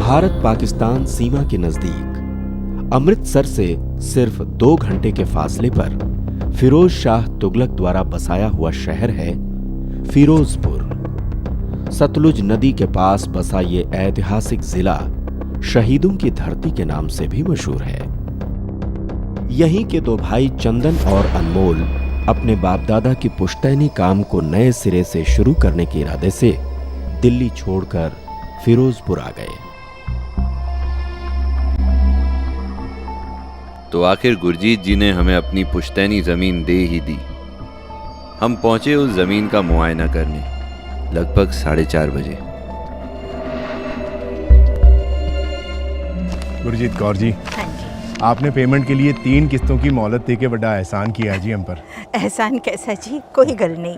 भारत पाकिस्तान सीमा के नजदीक अमृतसर से सिर्फ 2 घंटे के फासले पर फिरोज शाह तुगलक द्वारा बसाया हुआ शहर है फिरोजपुर। सतलुज नदी के पास बसा ये ऐतिहासिक जिला शहीदों की धरती के नाम से भी मशहूर है। यहीं के 2 भाई चंदन और अनमोल अपने बाप दादा की पुश्तैनी काम को नए सिरे से शुरू करने के इरादे से दिल्ली छोड़कर फिरोजपुर आ गए। तो आखिर गुरजीत जी ने हमें अपनी पुश्तैनी जमीन दे ही दी। हम पहुंचे उस जमीन का मुआयना करने लगभग 4:30 बजे। गुरजीत कौर जी, आपने पेमेंट के लिए 3 किस्तों की मोहलत दे के बड़ा एहसान किया जी हम पर। एहसान कैसा जी, कोई गल नहीं।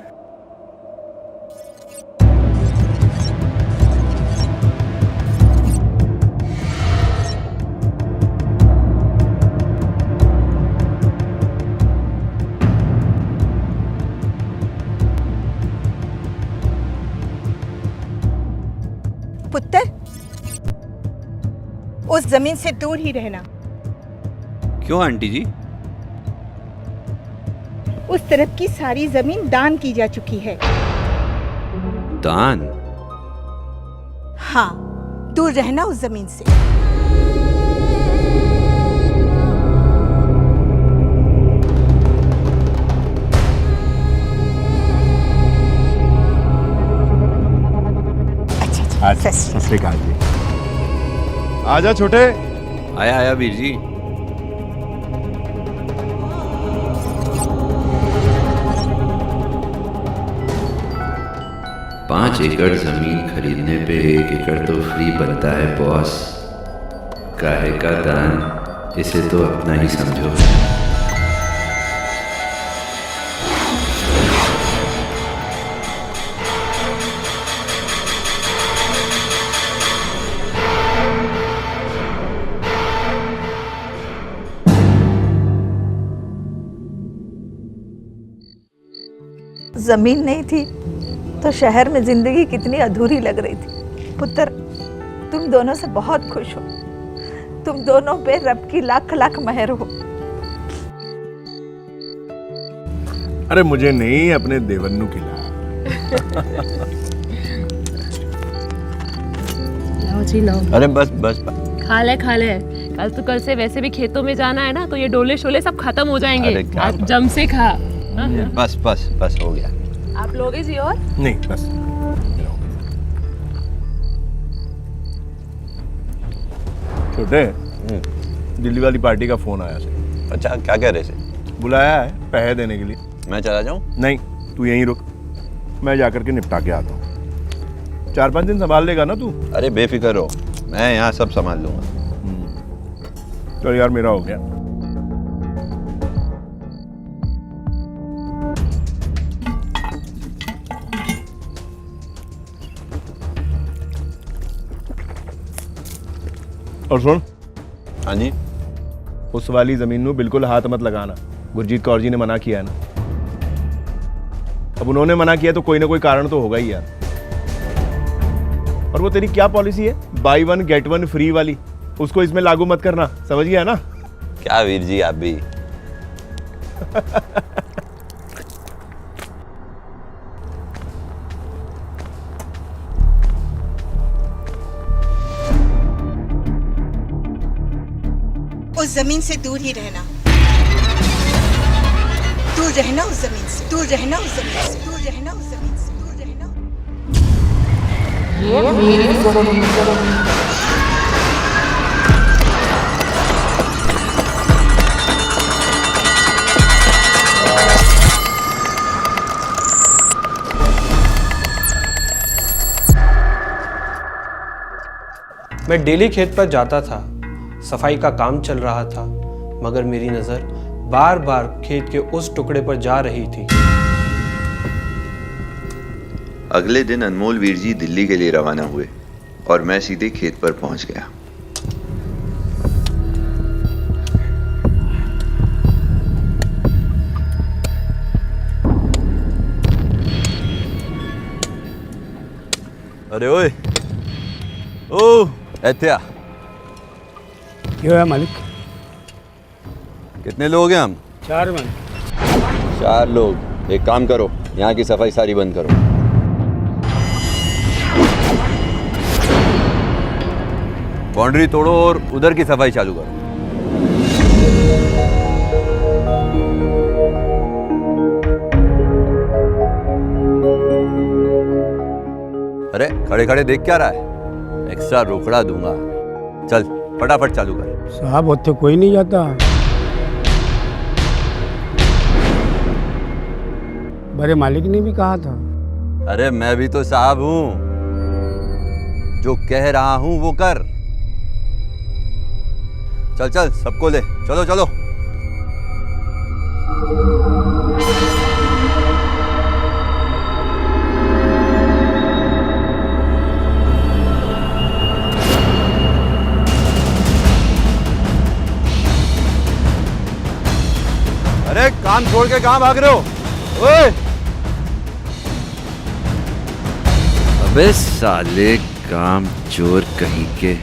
पुत्र, उस जमीन से दूर ही रहना। क्यों आंटी जी? उस तरफ की सारी जमीन दान की जा चुकी है। दान? हाँ, दूर रहना उस जमीन से। अच्छा, सत श्री अकाल जी। आजा छोटे। आया वीर जी। पाँच एकड़ जमीन खरीदने पे 1 एकड़ तो फ्री बनता है बॉस। काहे का दान, इसे तो अपना ही समझो। जमीन नहीं थी तो शहर में जिंदगी कितनी अधूरी लग रही थी। पुत्र, तुम दोनों से बहुत खुश हो। तुम दोनों पे रब की लाख लाख मेहर हो। अरे मुझे नहीं, अपने देवन्नू खिला। लाओ जी लाओ। अरे बस बस, खा ले। कल से वैसे भी खेतों में जाना है ना, तो ये डोले शोले सब खत्म हो जाएंगे। आज जम से खा। बस हो गया। आप लोगे जी? और नहीं, बस। छोटे, दिल्ली वाली पार्टी का फोन आया से। अच्छा, क्या कह रहे थे? बुलाया है पैसे देने के लिए। मैं चला जाऊं? नहीं, तू यहीं रुक, मैं जाकर के निपटा के आता हूँ। 4-5 दिन संभाल लेगा ना तू? अरे बेफिक्र हो, मैं यहाँ सब संभाल लूंगा। चल यार, मेरा हो गया। और सुन। हाँ जी। उस वाली जमीन में बिल्कुल हाथ मत लगाना। गुरजीत कौर जी ने मना किया है ना। अब उन्होंने मना किया तो कोई ना कोई कारण तो होगा ही यार। और वो तेरी क्या पॉलिसी है, बाई 1 गेट 1 फ्री वाली, उसको इसमें लागू मत करना, समझ गया ना? क्या वीर जी आप भी। उस जमीन से दूर ही रहना। दूर रहना उस जमीन से। दूर रहना उस जमीन से। दूर रहना उस जमीन से। दूर रहना। मैं डेली खेत पर जाता था, सफाई का काम चल रहा था, मगर मेरी नजर बार बार खेत के उस टुकड़े पर जा रही थी। अगले दिन अनमोल वीर जी दिल्ली के लिए रवाना हुए और मैं सीधे खेत पर पहुंच गया। अरे ओए, ओ एत्या क्यों है मालिक? कितने लोग हैं हम? 4 मन। 4 लोग। एक काम करो, यहाँ की सफाई सारी बंद करो। बाउंड्री तोड़ो और उधर की सफाई चालू करो। अरे खड़े खड़े देख क्या रहा है? एक्स्ट्रा रोकड़ा दूंगा। चल फटाफट चालू कर। साहब उत्थे कोई नहीं जाता। बड़े मालिक ने भी कहा था। अरे मैं भी तो साहब हूं, जो कह रहा हूं वो कर। चल चल सबको ले, चलो चलो। अरे काम छोड़ के कहां भाग रहे हो? ओए! अबे साले काम चोर कहीं के।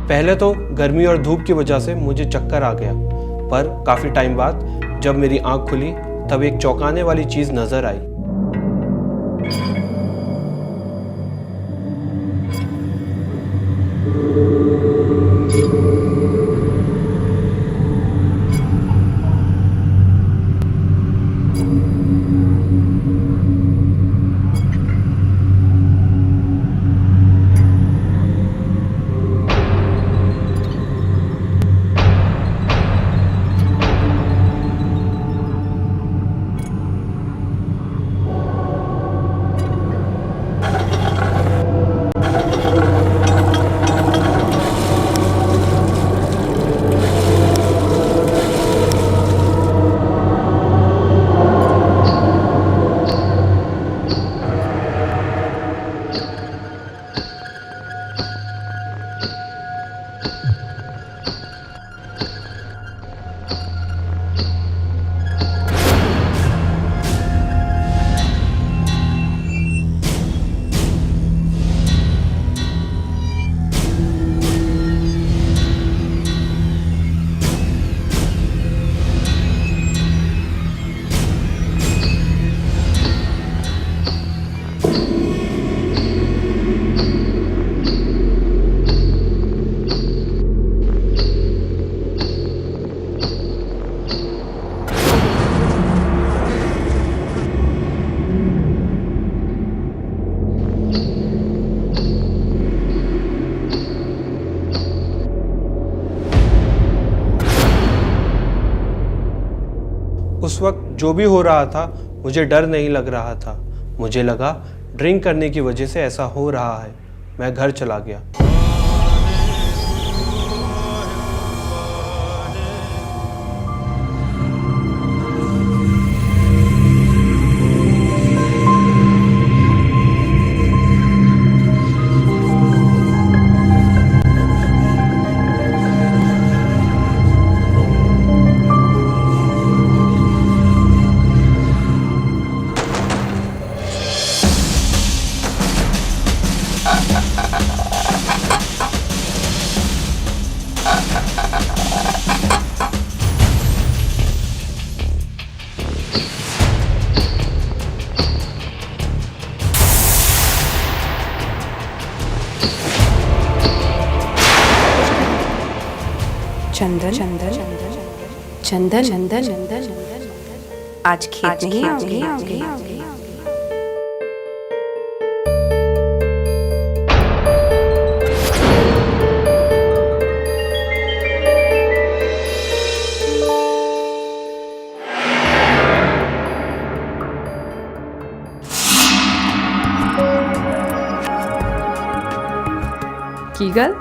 पहले तो गर्मी और धूप की वजह से मुझे चक्कर आ गया, पर काफ़ी टाइम बाद जब मेरी आंख खुली तब एक चौंकाने वाली चीज़ नज़र आई। उस वक्त जो भी हो रहा था मुझे डर नहीं लग रहा था। मुझे लगा ड्रिंक करने की वजह से ऐसा हो रहा है। मैं घर चला गया। चंदन चंदन चंदन चंदन चंदन आज खेत नहीं आओगे? की गल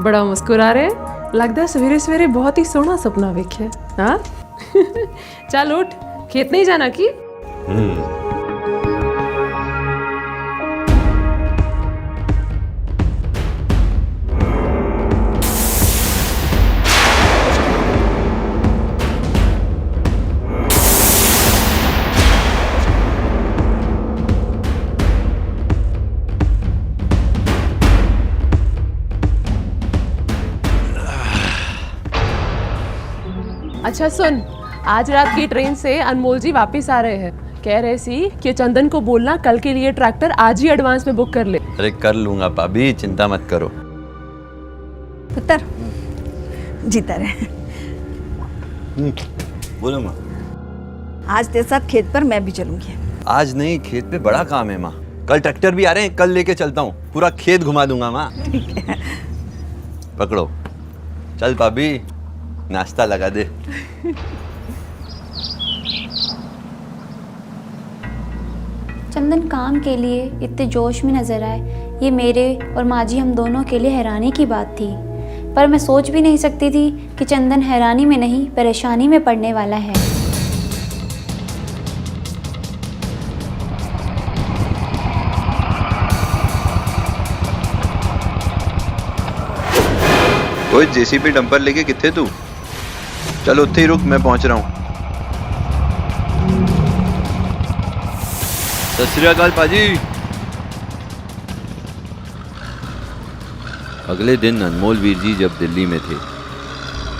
बड़ा मुस्कुरा रहे हैं। लगता है सवेरे सवेरे बहुत ही सोहना सपना वेखे। हाँ चल उठ, खेत नहीं जाना की? अच्छा सुन, आज रात की ट्रेन से अनमोल जी वापस आ रहे हैं। कह रहे सी कि चंदन को बोलना कल के लिए ट्रैक्टर आज ही एडवांस में बुक कर ले। अरे कर लूंगा भाभी, चिंता मत करो। पुत्र जीता रहे। बोलो माँ। आज तेरे साथ खेत पर मैं भी चलूंगी। आज नहीं, खेत पे बड़ा काम है माँ। कल ट्रैक्टर भी आ रहे हैं, कल लेके चलता हूँ, पूरा खेत घुमा दूंगा माँ। ठीक है। पकड़ो, चल भाभी नाश्ता लगा दे। चंदन काम के लिए इतने जोश में नजर आए, ये मेरे और माँ जी हम दोनों के लिए हैरानी की बात थी। पर मैं सोच भी नहीं सकती थी कि चंदन हैरानी में नहीं परेशानी में पड़ने वाला है। ओए जेसीबी डंपर लेके किथे तू? चल उत्थे ही रुक, मैं पहुंच रहा हूँ। सत श्री अकाल पाजी। अगले दिन अनमोल वीर जी जब दिल्ली में थे,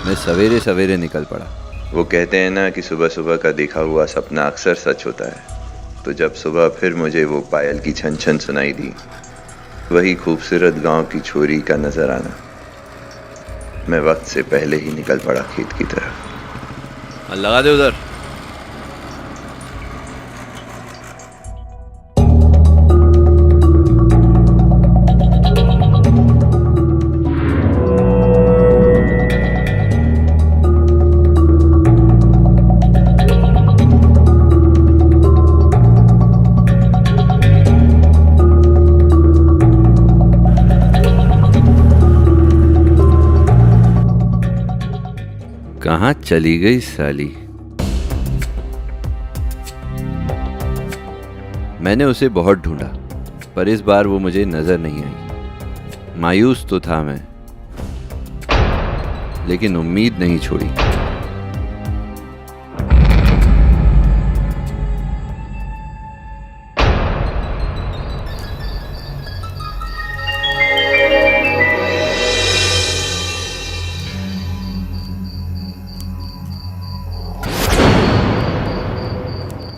मैं सवेरे सवेरे निकल पड़ा। वो कहते हैं ना कि सुबह सुबह का देखा हुआ सपना अक्सर सच होता है। तो जब सुबह फिर मुझे वो पायल की छन छन सुनाई दी, वही खूबसूरत गांव की छोरी का नजर आना, मैं वक्त से पहले ही निकल पड़ा खेत की तरफ। लगा दे उधर। कहाँ चली गई साली? मैंने उसे बहुत ढूंढा, पर इस बार वो मुझे नजर नहीं आई। मायूस तो था मैं, लेकिन उम्मीद नहीं छोड़ी।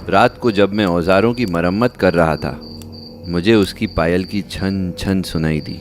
रात को जब मैं औजारों की मरम्मत कर रहा था, मुझे उसकी पायल की छन छन सुनाई दी।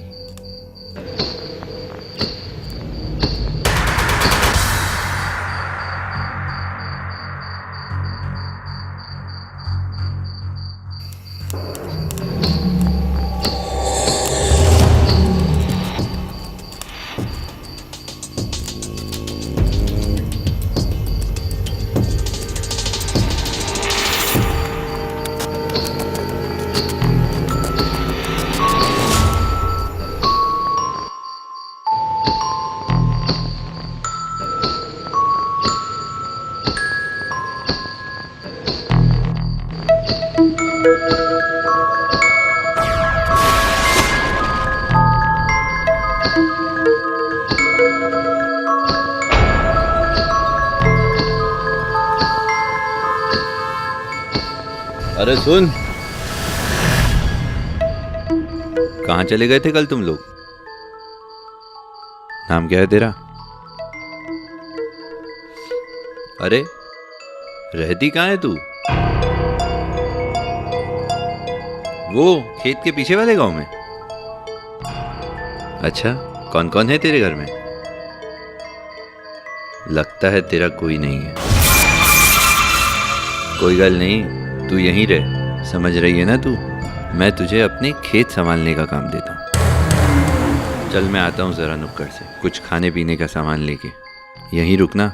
अरे सुन, कहाँ चले गए थे कल तुम लोग? नाम क्या है तेरा? अरे रहती कहाँ है तू? वो खेत के पीछे वाले गांव में। अच्छा, कौन कौन है तेरे घर में? लगता है तेरा कोई नहीं है। कोई गल नहीं, तू यहीं रह, समझ रही है ना तू? मैं तुझे अपने खेत संभालने का काम देता हूँ। चल मैं आता हूँ ज़रा नुक्कड़ से, कुछ खाने पीने का सामान लेके। यहीं रुकना,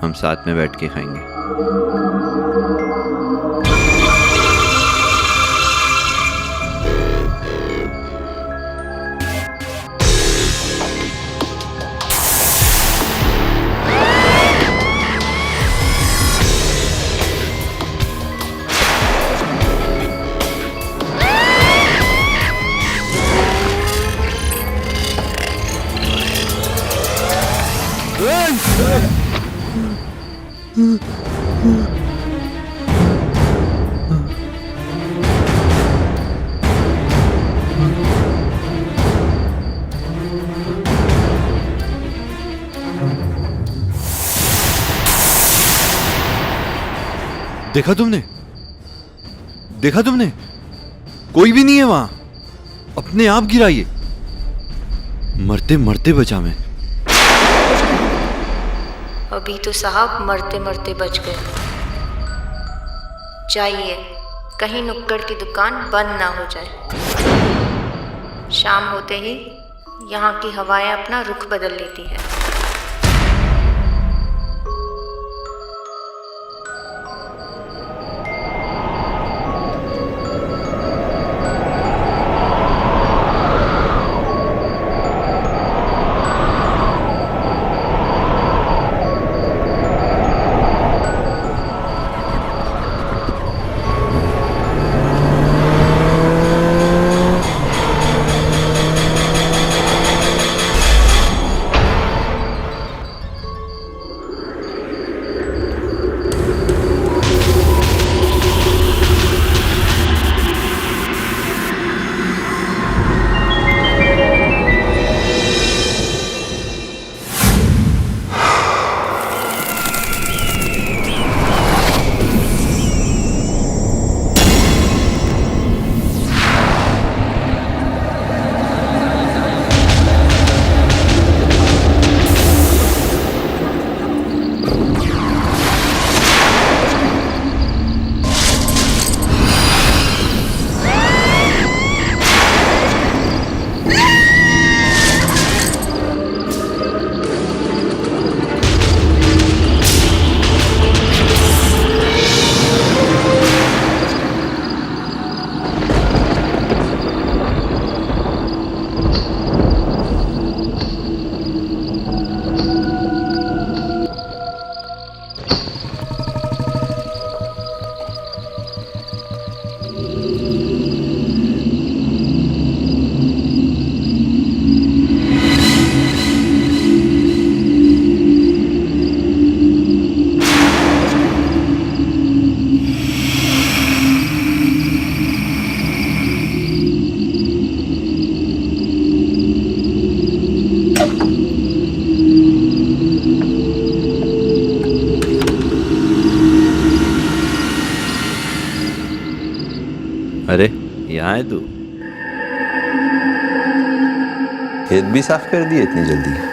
हम साथ में बैठ के खाएंगे। देखा तुमने? देखा तुमने? कोई भी नहीं है वहां। अपने आप गिरा ये। मरते मरते बचा मैं। अभी तो साहब मरते मरते बच गए। जाइए, कहीं नुक्कड़ की दुकान बंद ना हो जाए। शाम होते ही यहाँ की हवाएं अपना रुख बदल लेती है। अरे यहाँ है तू? खेत भी साफ कर दिए इतनी जल्दी?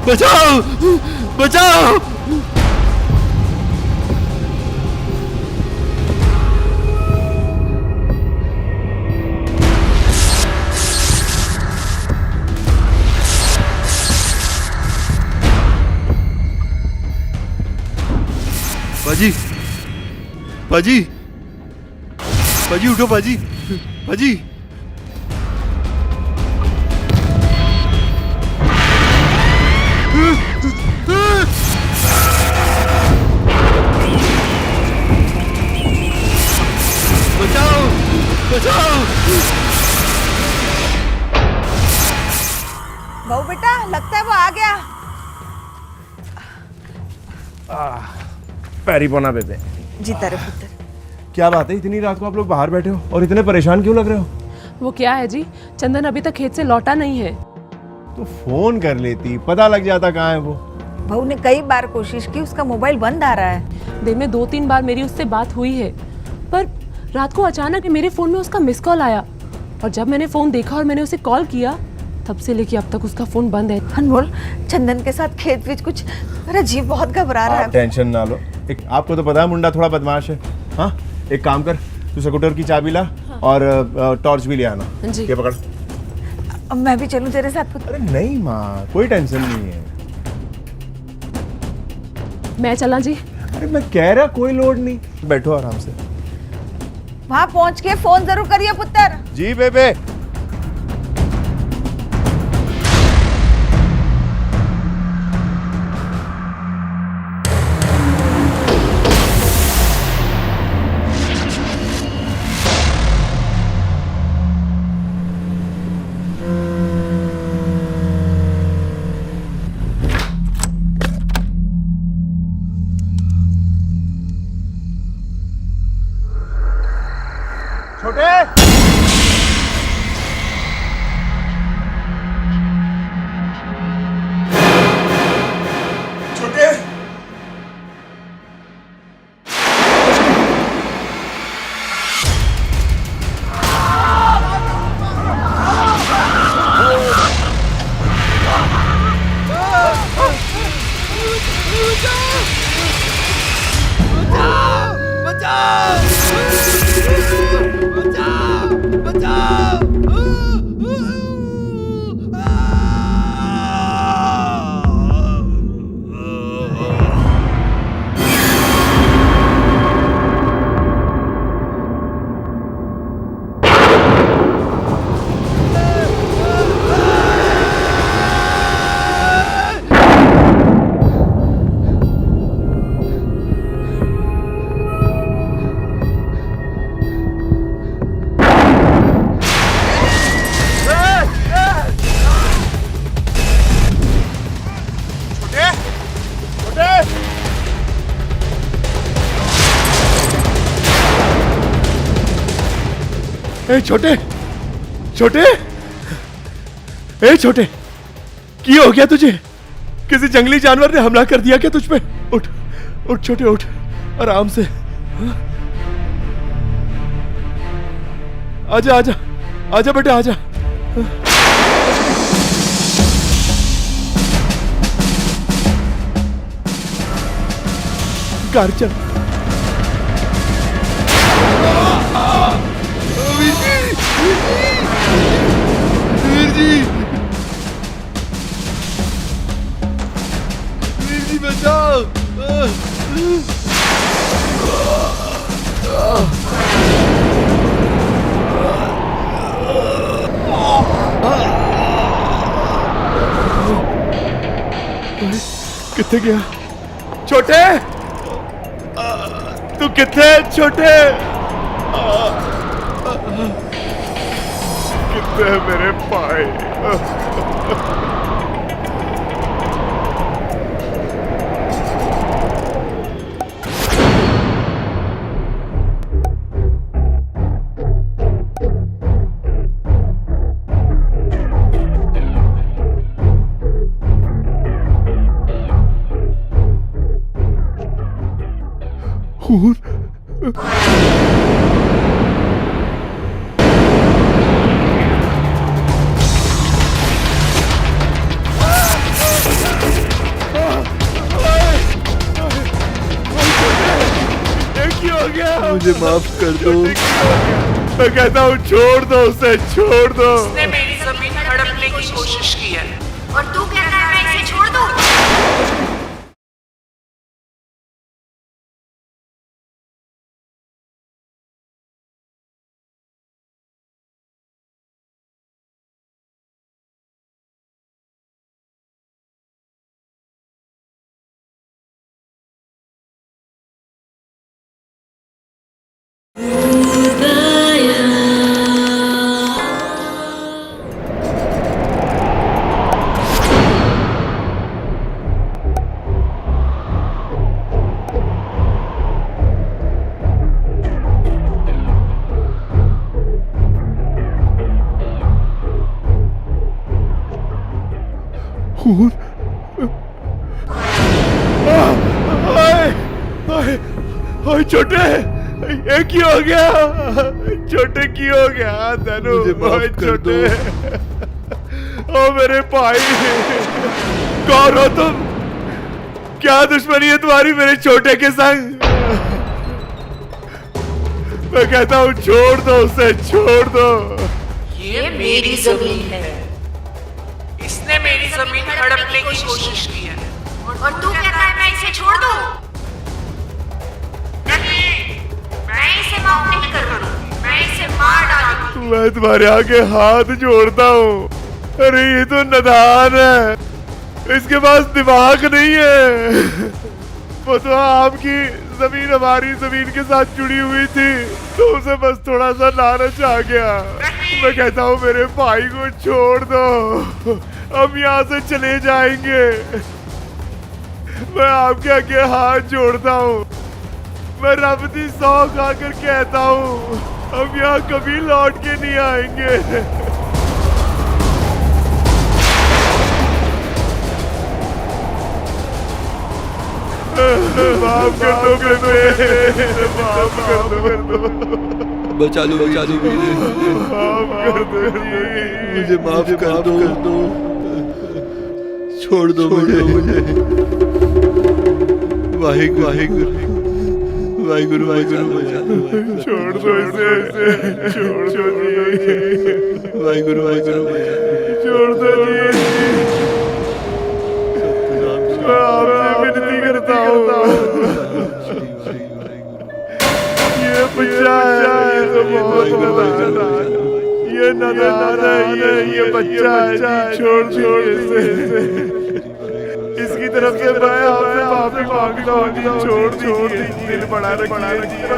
बचाओ बचाओ। पाजी पाजी पाजी उठो पाजी पाजी। बचाओ बचाओ। बहू बेटा, लगता है वो आ गया। पैरी पोना बेबे। जीता रे पुत्र। क्या बात है, इतनी रात को आप लोग बाहर बैठे हो और इतने परेशान क्यों लग रहे हो? वो क्या है जी, चंदन अभी तक खेत से लौटा नहीं है। तो फोन कर लेती, पता लग जाता कहाँ है वो। बहू ने कई बार कोशिश की, उसका मोबाइल बंद आ रहा है। दिन में 2-3 बार मेरी उससे बात हुई है, पर रात को अचानक मेरे फोन में उसका मिस कॉल आया और जब मैंने फोन देखा और मैंने उसे कॉल किया, तब से लेके अब तक उसका फोन बंद है। अनमोल, चंदन के साथ खेत में कुछ, मेरा जीव बहुत घबरा रहा है। टेंशन ना लो, एक आपको तो पता है मुंडा थोड़ा बदमाश है। हाँ, एक काम कर, तू स्कूटर की चाबी ला और टॉर्च भी ले आना। जी। ये पकड़। अब मैं भी चलूं तेरे साथ? अरे नहीं माँ, कोई टेंशन नहीं है। मैं चला जी? अरे मैं कह रहा कोई लोड नहीं, बैठो आराम से। वहाँ पहुँच के फोन जरूर करिए पुत्र। जी बेबे। छोटे छोटे ए छोटे छोटे, ए छोटे, क्या हो गया तुझे? किसी जंगली जानवर ने हमला कर दिया क्या तुझ पे? उठ उठ छोटे, उठ आराम से। आजा आजा आजा बेटा, आजा। कार चल। वीर जी बचाओ। किथे गया छोटे? तू किथे छोटे? किथे मेरे पाए? मुझे माफ कर दो। मैं कहता हूँ छोड़ दो उसे, छोड़ दो। उसने मेरी जमीन हड़पने की कोशिश की है और तू कहता है मैं इसे छोड़ दूं? खून। ओए छोटे, ये क्यों हो गया? छोटे क्यों हो गया? धनु, ओए छोटे, ओ मेरे भाई, कौन हो तुम? क्या दुश्मनी है तुम्हारी मेरे छोटे के संग? मैं कहता हूँ छोड़ दो उसे, छोड़ दो। ये मेरी जमीन है, इसने मेरी जमीन हड़पने की कोशिश की है और तू कहता है मैं इसे छोड़ दूं? नहीं, मैं इसे माफ नहीं करूंगी, मैं इसे मार डालूंगी। मैं तुम्हारे आगे हाथ जोड़ता हूँ। अरे ये तो नादान है, इसके पास दिमाग नहीं है। वो तो आपकी जमीन हमारी जमीन के साथ जुड़ी हुई थी, तो उसे बस थोड़ा सा लालच आ गया। मैं कहता हूँ मेरे भाई को छोड़ दो, हम यहाँ से चले जाएंगे। मैं आपके आगे हाथ जोड़ता हूँ, मैं रब की सौ खाकर कहता हूँ हम यहाँ कभी लौट के नहीं आएंगे। माफ कर दो बेटे, माफ कर दो। बचा लो वीर जी, माफ कर दो जी, मुझे माफ कर दो। छोड़ दो मुझे। वाहिगुरु वाहिगुरु वाहिगुरु वाहिगुरु, छोड़ दो इसे, छोड़ दो जी। वाहिगुरु वाहिगुरु, छोड़ दो जी। मैं आपसे विनती करता हूँ, ये बच्चा है, ये तो बहुत बड़ा, ये नादान है, ये बच्चा है, छोड़ इसे। इसकी तरफ से मैं आपसे माफी मांगता हूँ, छोड़ दीजिए, दिल बड़ा रखिए।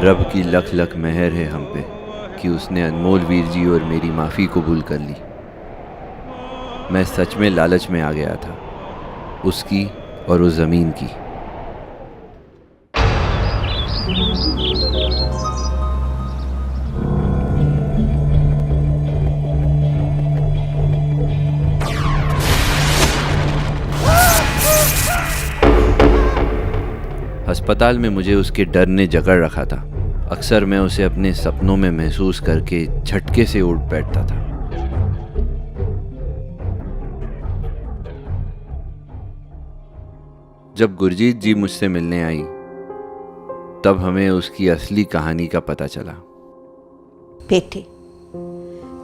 रब की लख लख मेहर है हम पे कि उसने अनमोल वीर जी और मेरी माफ़ी कबूल कर ली। मैं सच में लालच में आ गया था, उसकी और उस ज़मीन की। अस्पताल में मुझे उसके डर ने जकड़ रखा था। अक्सर मैं उसे अपने सपनों में महसूस करके झटके से उठ बैठता था। जब गुरजीत जी मुझसे मिलने आई, तब हमें उसकी असली कहानी का पता चला। बेटे,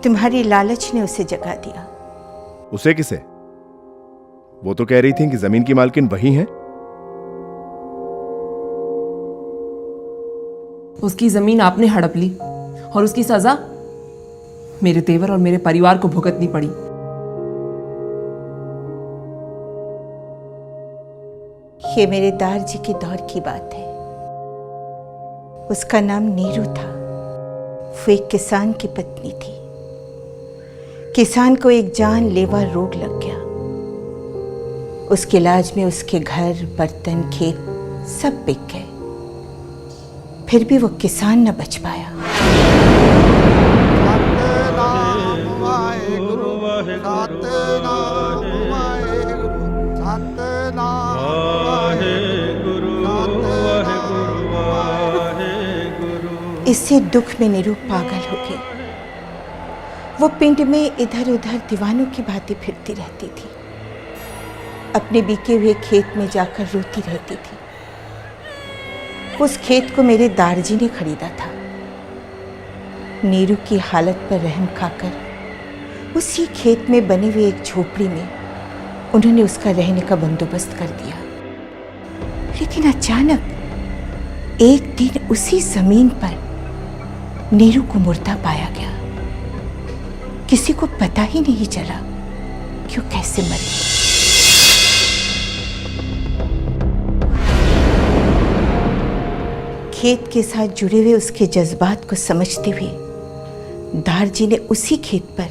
तुम्हारी लालच ने उसे जगा दिया। उसे किसे? वो तो कह रही थी कि जमीन की मालकिन वही है। उसकी जमीन आपने हड़प ली और उसकी सजा मेरे तेवर और मेरे परिवार को भुगतनी पड़ी। ये मेरे दार जी के दौर की बात है। उसका नाम नीरू था। वो एक किसान की पत्नी थी। किसान को एक जानलेवा रोग लग गया। उसके इलाज में उसके घर, बर्तन, खेत सब बिक गए। फिर भी वो किसान न बच पाया। इससे दुख में नीरू पागल हो गई। वो पिंड में इधर उधर दीवानों की भांति फिरती रहती थी। अपने बिके हुए खेत में जाकर रोती रहती थी। उस खेत को मेरे दारजी ने खरीदा था। नीरू की हालत पर रहम खाकर उसी खेत में बनी हुई एक झोपड़ी में उन्होंने उसका रहने का बंदोबस्त कर दिया। लेकिन अचानक एक दिन उसी जमीन पर नीरू को मुर्दा पाया गया। किसी को पता ही नहीं चला कि वो कैसे मरी। खेत के साथ जुड़े हुए उसके जज्बात को समझते हुए दारजी ने उसी खेत पर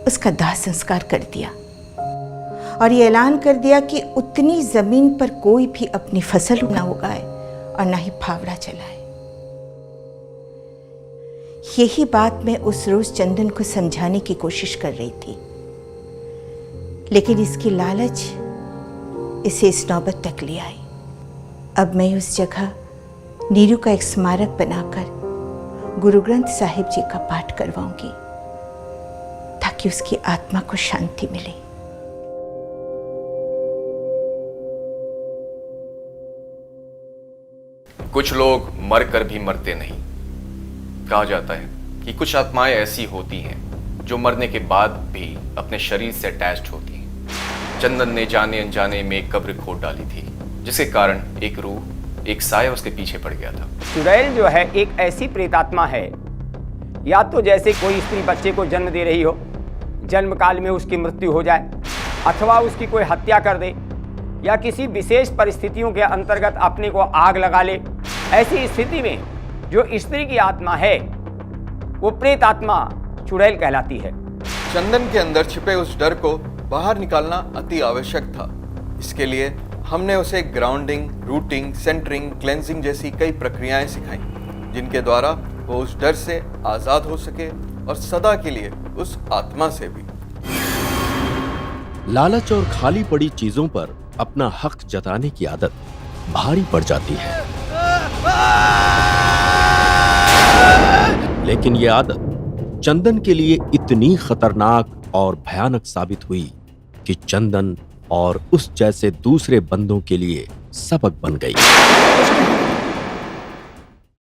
उसका दाह संस्कार कर दिया और ये ऐलान कर दिया कि उतनी जमीन पर कोई भी अपनी फसल ना उगाए और ना ही फावड़ा चलाए। यही बात मैं उस रोज चंदन को समझाने की कोशिश कर रही थी, लेकिन इसकी लालच इसे इस नौबत तक ले आई। अब मैं उस जगह नीरू का एक स्मारक बनाकर गुरु ग्रंथ साहिब जी का पाठ करवाऊंगी ताकि उसकी आत्मा को शांति मिले। कुछ लोग मरकर भी मरते नहीं। कहा जाता है कि कुछ आत्माएं ऐसी होती हैं जो मरने के बाद भी अपने शरीर से अटैच्ड होती हैं। चंदन ने जाने अनजाने में एक कब्र खोद डाली थी, जिसके कारण एक रूह, एक साया उसके पीछे पड़ गया था। चुड़ैल जो है एक ऐसी प्रेतात्मा है, या तो जैसे कोई स्त्री बच्चे को जन्म दे रही हो, जन्म काल में उसकी मृत्यु हो जाए, अथवा उसकी कोई हत्या कर दे, या किसी विशेष परिस्थितियों के अंतर्गत अपने को आग लगा ले। ऐसी स्थिति में जो स्त्री की आत्मा है वो प्रेत आत्मा चुड़ैल कहलाती है। चंदन के अंदर छिपे उस डर को बाहर निकालना अति आवश्यक था। इसके लिए हमने उसे ग्राउंडिंग, रूटिंग, सेंटरिंग, क्लेंजिंग जैसी कई प्रक्रियाएं सिखाई, जिनके द्वारा वो उस डर से आजाद हो सके और सदा के लिए उस आत्मा से भी। लालच और खाली पड़ी चीजों पर अपना हक जताने की आदत भारी पड़ जाती है, लेकिन यह आदत चंदन के लिए इतनी खतरनाक और भयानक साबित हुई कि चंदन और उस जैसे दूसरे बंदों के लिए सबक बन गई।